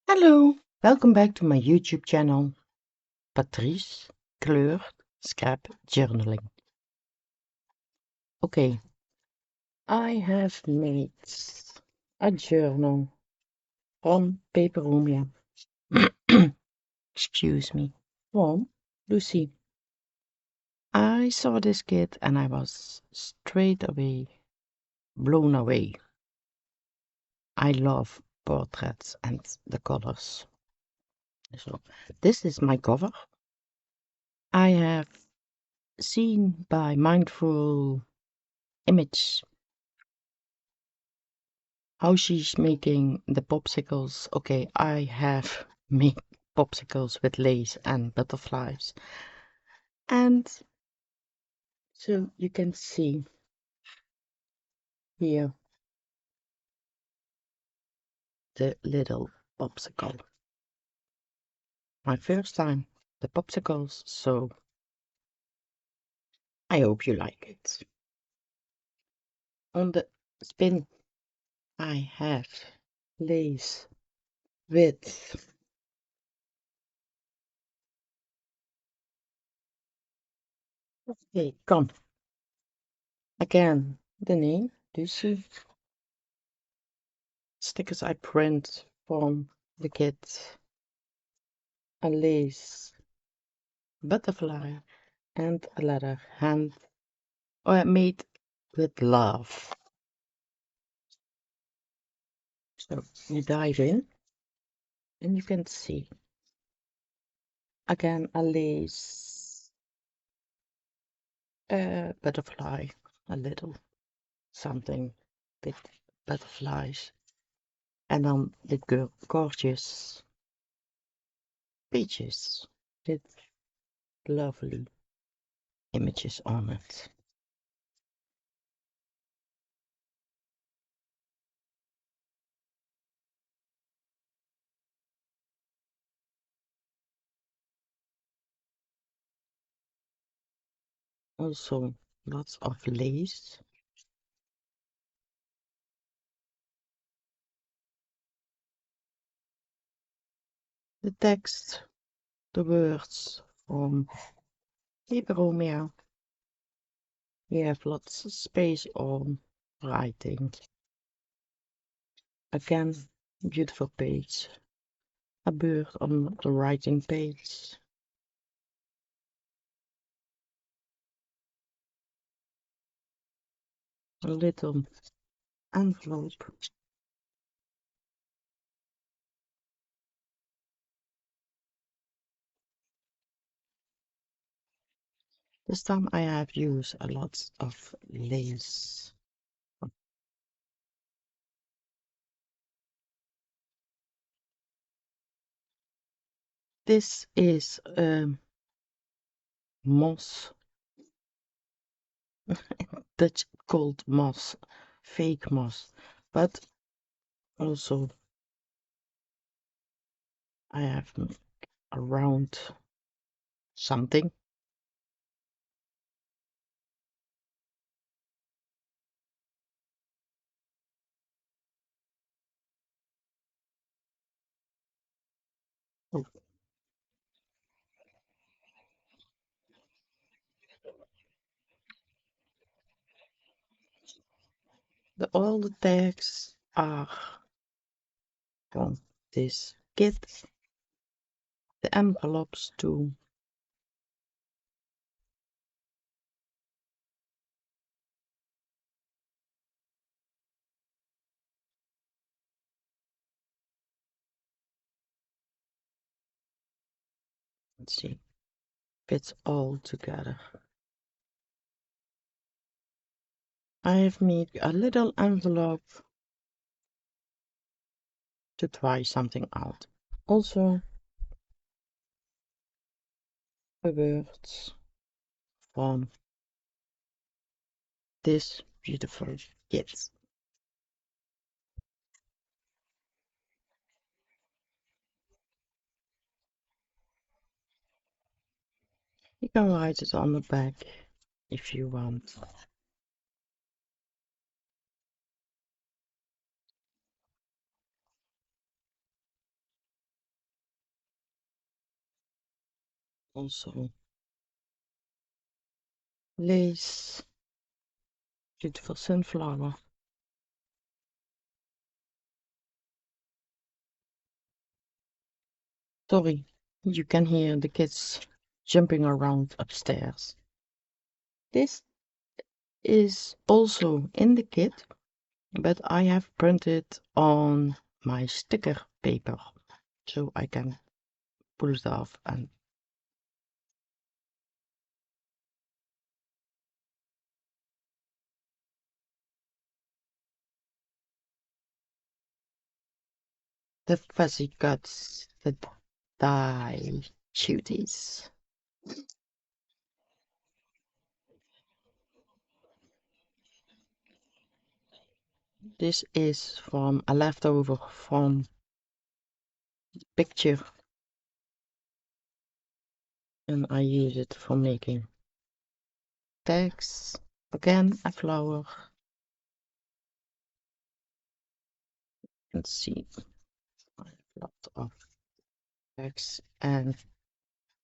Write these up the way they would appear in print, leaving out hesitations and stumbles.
Hallo, welcome back to my YouTube channel, Patrice Kleurt Scrap Journaling. Okay, I have made a journal from Peperomia. Excuse me, from Lucy. I saw this kit and I was straight away blown away. I love portraits and the colors. So, this is my cover. I have seen by Mindful Image how she's making the popsicles. Okay, I have made popsicles with lace and butterflies. And so you can see here the little popsicle. My first time the popsicles, so I hope you like it. On the spin I have lace with okay, come again the name. Do you see stickers I print from the kit? A lace butterfly and a letter hand made with love. So you dive in and you can see again a lace butterfly, a little something with butterflies, and then the gorgeous pages with lovely images on it. Also lots of lace. The text, the words from Peperomia. You have lots of space on writing. Again, beautiful page. A bird on the writing page. A little envelope. This time I have used a lot of lace. This is moss. Dutch called moss. Fake moss. But also I have around something. Oh, all the tags are from this kit. The envelopes too. Let's see. Fits all together. I have made a little envelope to try something out. Also, the words from this beautiful kit. You can write it on the back if you want. Also lace, beautiful sunflower. Sorry, you can hear the kids jumping around upstairs. This is also in the kit, but I have printed on my sticker paper, so I can pull it off and the fuzzy cuts, the die cuties. This is from a leftover from picture, and I use it for making tags. Again, a flower. Let's see, a lot of tags and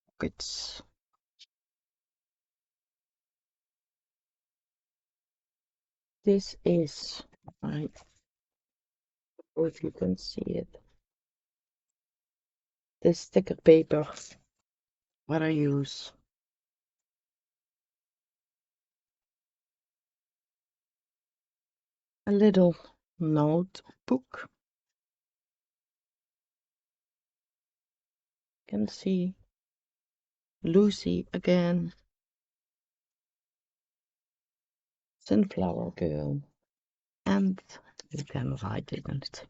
pockets. This is, I hope you can see it, the sticker paper what I use. A little notebook. You can see Lucy again. Sunflower girl. And you can write it in it.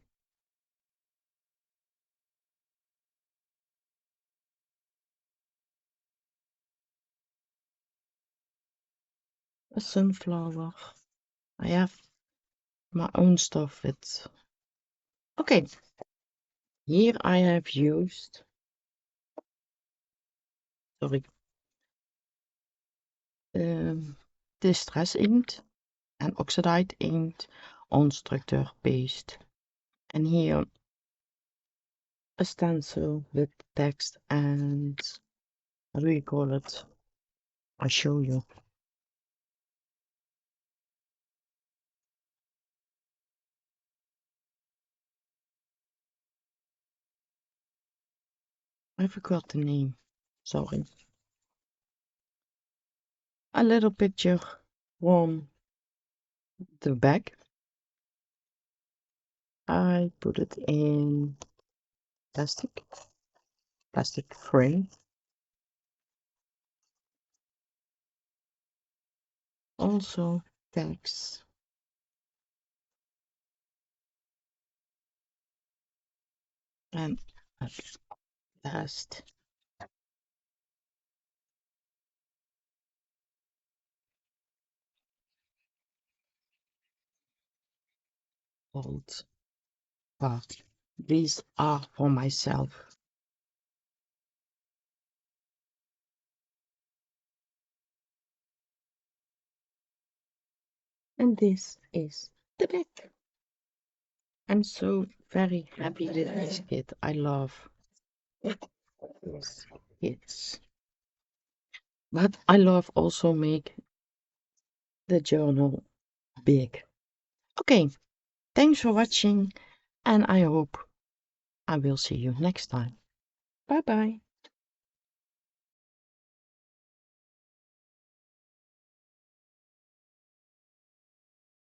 A sunflower. I have my own stuff with. Okay, here I have used, sorry, distress ink and oxidized ink on structure paste. And here a stencil with text and how do you call it? I'll show you. I forgot the name. Sorry. A little picture from the back. I put it in plastic frame. Also tags and at last old part. These are for myself. And this is the back. I'm so very happy with this kit. I love this kits. But I love also make the journal big. Okay, thanks for watching and I hope I will see you next time. Bye bye.